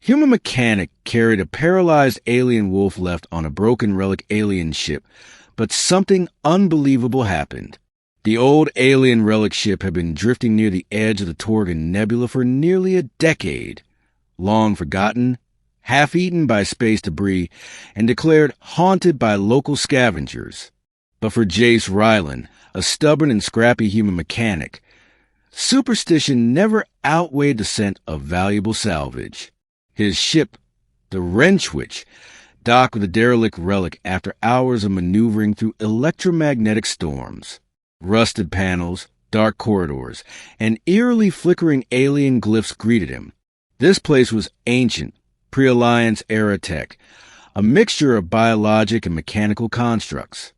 Human mechanic carried a paralyzed alien wolf left on a Broken Relic Alien ship, but something unbelievable happened. The old alien relic ship had been drifting near the edge of the Torgan Nebula for nearly a decade, long forgotten, half-eaten by space debris, and declared haunted by local scavengers. But for Jace Ryland, a stubborn and scrappy human mechanic, superstition never outweighed the scent of valuable salvage. His ship, the Wrenchwitch, docked with a derelict relic after hours of maneuvering through electromagnetic storms. Rusted panels, dark corridors, and eerily flickering alien glyphs greeted him. This place was ancient, pre-Alliance era tech, a mixture of biologic and mechanical constructs.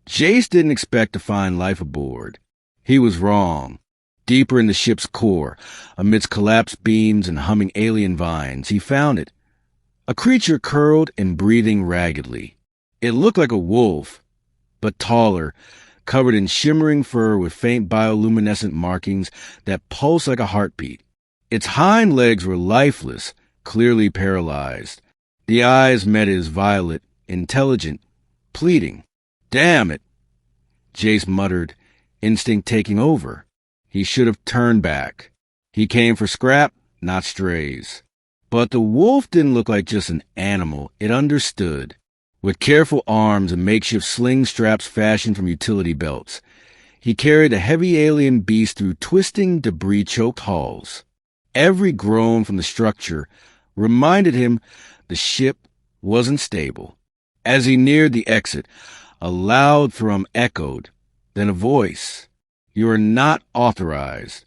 Jace didn't expect to find life aboard. He was wrong. Deeper in the ship's core, amidst collapsed beams and humming alien vines, he found it. A creature curled and breathing raggedly. It looked like a wolf, but taller, covered in shimmering fur with faint bioluminescent markings that pulsed like a heartbeat. Its hind legs were lifeless, clearly paralyzed. The eyes met his violet, intelligent, pleading. "Damn it," Jace muttered, instinct taking over. He should have turned back. He came for scrap, not strays. But the wolf didn't look like just an animal. It understood. With careful arms and makeshift sling straps fashioned from utility belts, he carried a heavy alien beast through twisting, debris-choked halls. Every groan from the structure reminded him the ship wasn't stable. As he neared the exit, a loud thrum echoed, then a voice. "You are not authorized."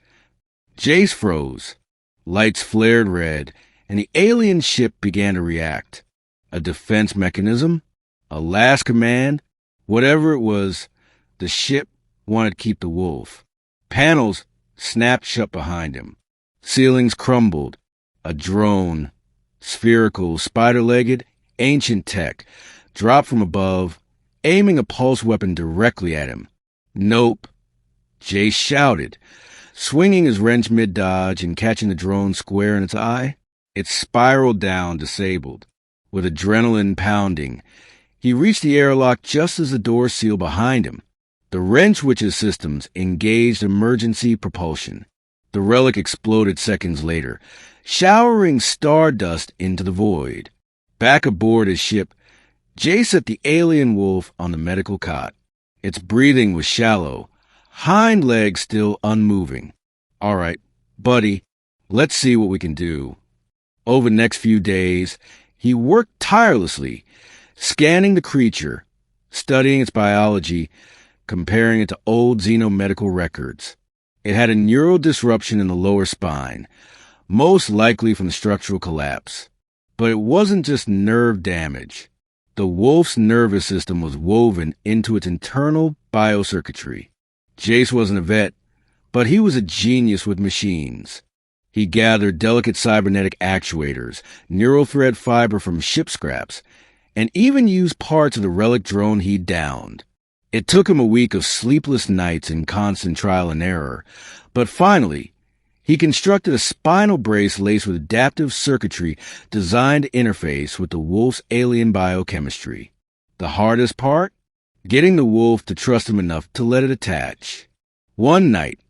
Jace froze. Lights flared red, and the alien ship began to react. A defense mechanism? A last command? Whatever it was, the ship wanted to keep the wolf. Panels snapped shut behind him. Ceilings crumbled. A drone, spherical, spider-legged, ancient tech, dropped from above, aiming a pulse weapon directly at him. "Nope." Jace shouted, swinging his wrench mid-dodge and catching the drone square in its eye. It spiraled down, disabled. With adrenaline pounding, he reached the airlock just as the door sealed behind him. The Wrenchwitch's systems engaged emergency propulsion. The relic exploded seconds later, showering stardust into the void. Back aboard his ship, Jace set the alien wolf on the medical cot. Its breathing was shallow, hind legs still unmoving. "All right, buddy, let's see what we can do." Over the next few days, he worked tirelessly, scanning the creature, studying its biology, comparing it to old xenomedical records. It had a neural disruption in the lower spine, most likely from the structural collapse. But it wasn't just nerve damage. The wolf's nervous system was woven into its internal biocircuitry. Jace wasn't a vet, but he was a genius with machines. He gathered delicate cybernetic actuators, neural thread fiber from ship scraps, and even used parts of the relic drone he'd downed. It took him a week of sleepless nights and constant trial and error, but finally, he constructed a spinal brace laced with adaptive circuitry designed to interface with the wolf's alien biochemistry. The hardest part? Getting the wolf to trust him enough to let it attach. One night,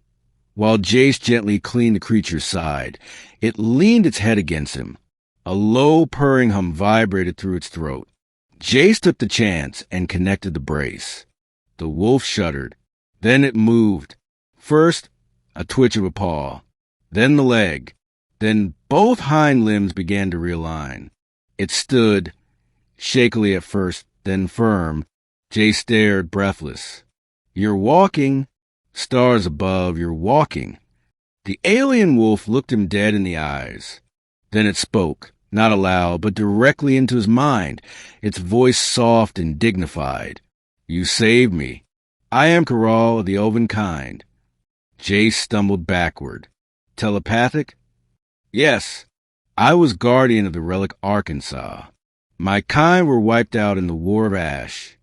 while Jace gently cleaned the creature's side, it leaned its head against him. A low purring hum vibrated through its throat. Jace took the chance and connected the brace. The wolf shuddered. Then it moved. First, a twitch of a paw. Then the leg. Then both hind limbs began to realign. It stood, shakily at first, then firm. Jace stared, breathless. "You're walking. Stars above, you're walking." The alien wolf looked him dead in the eyes. Then it spoke, not aloud, but directly into his mind, its voice soft and dignified. "You saved me. I am Karal of the elven kind." Jace stumbled backward. "Telepathic?" "Yes. I was guardian of the relic Arkansas. My kind were wiped out in the War of Ash.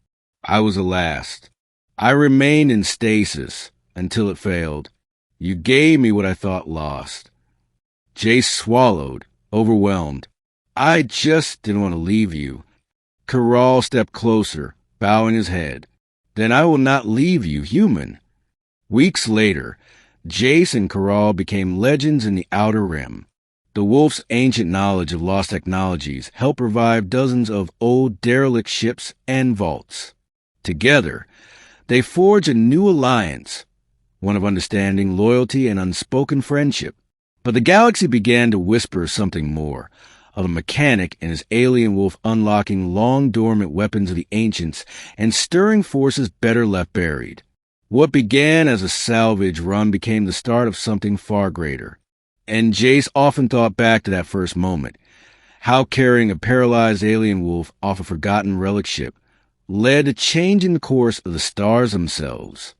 I was the last. I remained in stasis until it failed. You gave me what I thought lost." Jace swallowed, overwhelmed. I just didn't want to leave you. Corral stepped closer, bowing his head. Then I will not leave you, human. Weeks later, Jace and Corral became legends in the Outer Rim. The wolf's ancient knowledge of lost technologies helped revive dozens of old derelict ships and vaults. Together, they forged a new alliance, one of understanding, loyalty, and unspoken friendship. But the galaxy began to whisper something more, of a mechanic and his alien wolf unlocking long-dormant weapons of the ancients and stirring forces better left buried. What began as a salvage run became the start of something far greater. And Jace often thought back to that first moment, how carrying a paralyzed alien wolf off a forgotten relic ship led to changing the course of the stars themselves.